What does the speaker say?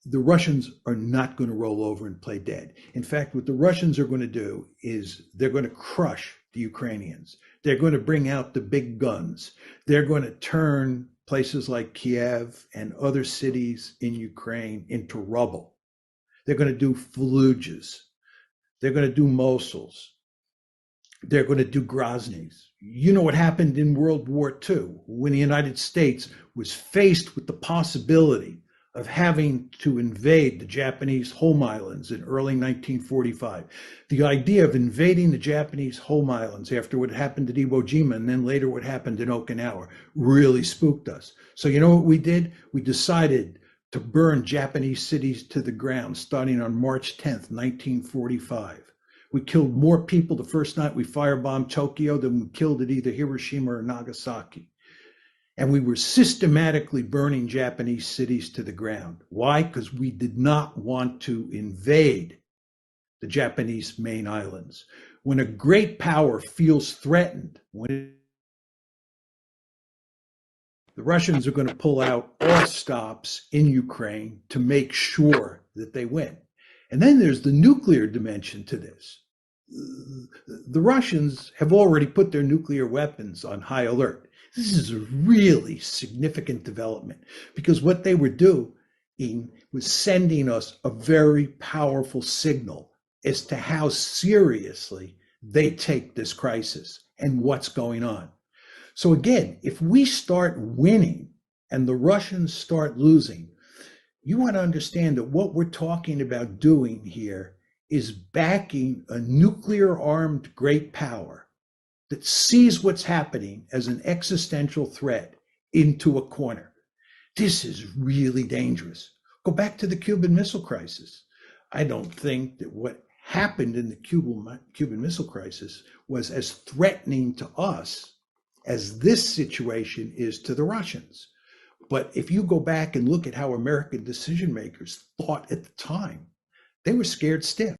the Russians are not going to roll over and play dead. In fact, what the Russians are going to do is they're going to crush the Ukrainians. They're going to bring out the big guns. They're going to turn places like Kiev and other cities in Ukraine into rubble. They're going to do Fallujahs. They're going to do Mosuls. They're going to do Grozny's. You know what happened in World War II when the United States was faced with the possibility of having to invade the Japanese home islands in early 1945. The idea of invading the Japanese home islands after what happened at Iwo Jima and then later what happened in Okinawa really spooked us. So you know what we did? We decided to burn Japanese cities to the ground starting on March 10th, 1945. We killed more people the first night we firebombed Tokyo than we killed at either Hiroshima or Nagasaki. And we were systematically burning Japanese cities to the ground. Why? Because we did not want to invade the Japanese main islands. When a great power feels threatened, when the Russians are going to pull out all stops in Ukraine to make sure that they win. And then there's the nuclear dimension to this. The Russians have already put their nuclear weapons on high alert. This is a really significant development because what they were doing was sending us a very powerful signal as to how seriously they take this crisis and what's going on. So again, if we start winning and the Russians start losing, you want to understand that what we're talking about doing here is backing a nuclear-armed great power that sees what's happening as an existential threat into a corner. This is really dangerous. Go back to the Cuban Missile Crisis. I don't think that what happened in the Cuban Missile Crisis was as threatening to us as this situation is to the Russians. But if you go back and look at how American decision makers thought at the time, they were scared stiff.